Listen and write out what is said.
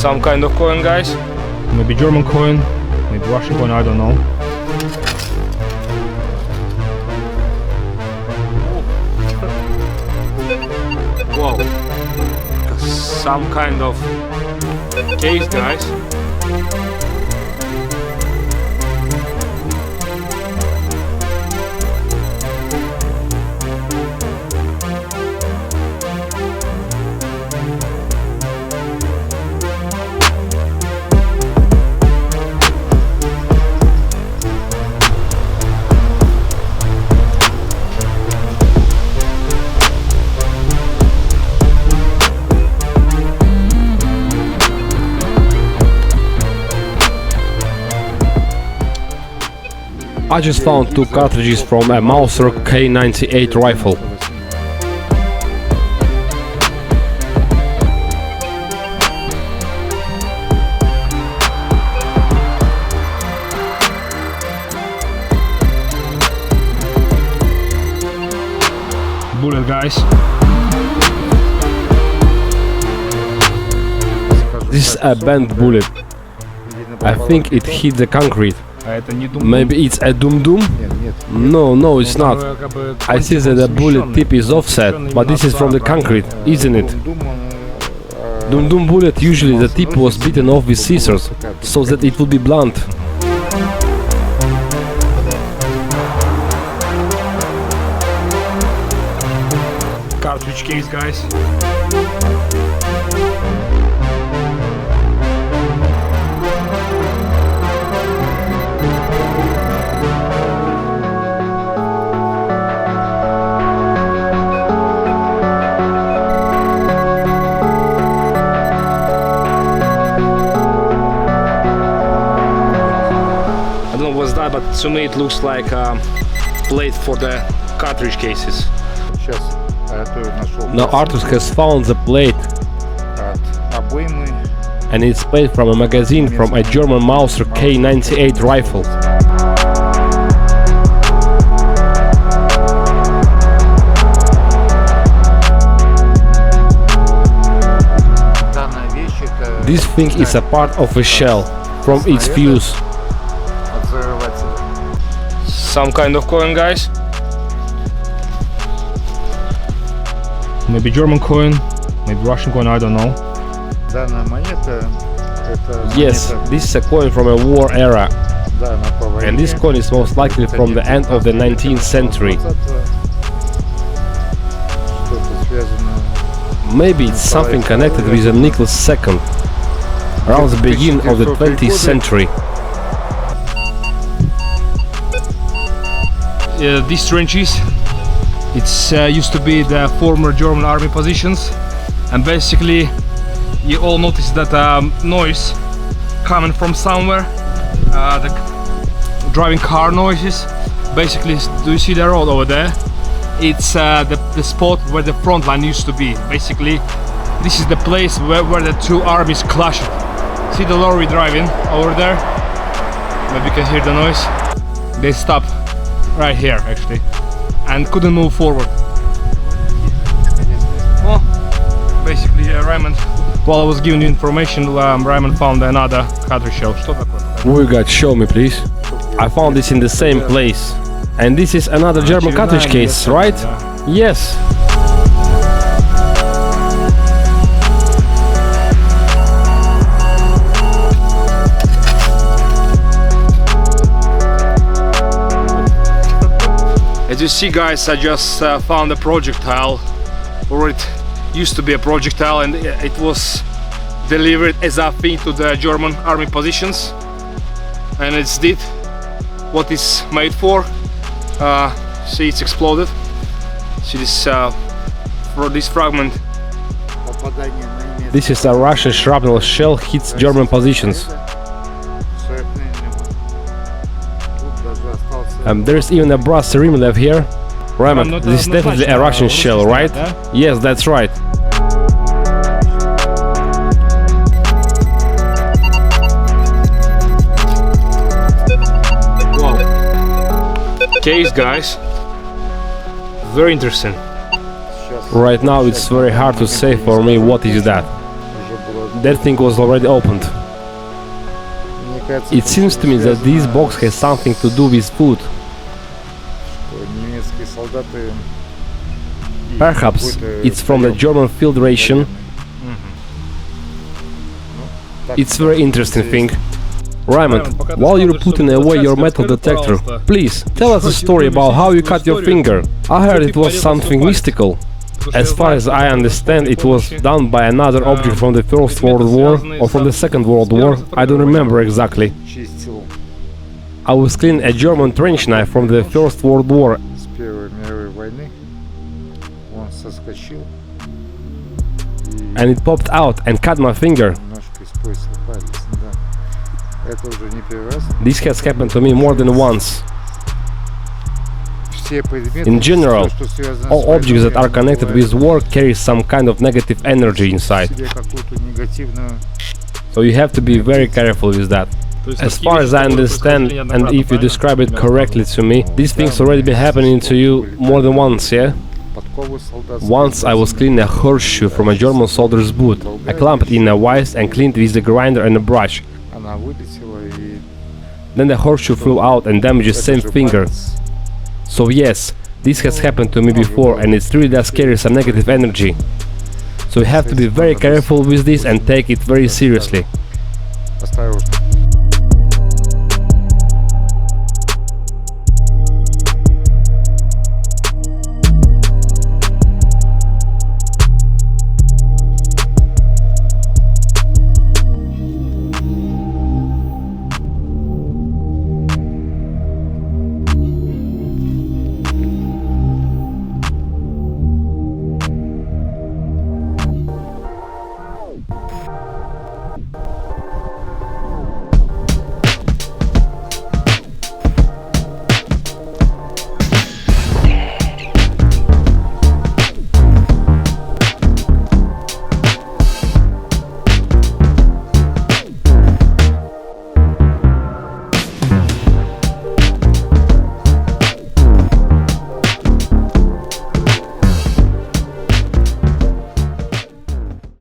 Some kind of coin, guys. Maybe German coin, maybe Russian coin, I don't know. Wow. Some kind of case, guys. I just found 2 cartridges from a Mauser K98 rifle. Bullet, guys. This is a bent bullet. I think it hit the concrete. Maybe it's a dum-dum? No, it's not. I see that the bullet tip is offset, but this is from the concrete, isn't it? Dum-dum bullet, usually the tip was beaten off with scissors, so that it would be blunt. Cartridge case, guys. But to me it looks like a plate for the cartridge cases. Now Arthur has found the plate, and it's plate from a magazine from a German Mauser K98 rifle. This thing is a part of a shell from its fuse. Some kind of coin, guys. Maybe German coin, maybe Russian coin, I don't know. Yes, this is a coin from a war era, and this coin is most likely from the end of the 19th century. Maybe it's something connected with the Nicholas II, around the beginning of the 20th century. These trenches, it's used to be the former German army positions, and basically you all notice that noise coming from somewhere, the driving car noises. Basically, do you see the road over there? It's the spot where the front line used to be. Basically, this is the place where the 2 armies clashed. See the lorry driving over there? Maybe you can hear the noise. They stopped right here actually and couldn't move forward. Well, basically Raymond, while I was giving you information, Raymond found another cartridge shell. We got, show me please. I found this in the same place, and this is another German cartridge case, right? Yes. As you see, guys, I just found a projectile, or it used to be a projectile, and it was delivered as a thing to the German army positions, and it's did what it's made for. See, it's exploded. See this this fragment. This is a Russian shrapnel shell hits German positions. There's even a brass rim left here. Raymond, this is definitely a Russian shell, right? Yes, that's right. Wow. Case, guys. Very interesting. Right now it's very hard to say for me what is that. that thing was already opened. It seems to me that this box has something to do with food. Perhaps it's from the German field ration. It's very interesting thing. Raymond, while you're putting away your metal detector, please tell us a story about how you cut your finger. I heard it was something mystical. As far as I understand, it was done by another object from the First World War or from the Second World War. I don't remember exactly. I was cleaning a German trench knife from the First World War. And it popped out and cut my finger. This has happened to me more than once. In general, all objects that are connected with war carry some kind of negative energy inside. So you have to be very careful with that. As far as I understand, and if you describe it correctly to me, these things already been happening to you more than once, yeah? Once I was cleaning a horseshoe from a German soldier's boot. I clamped in a vise and cleaned with a grinder and a brush. Then the horseshoe flew out and damaged the same finger. So yes, this has happened to me before and it really does carry some negative energy. So you have to be very careful with this and take it very seriously.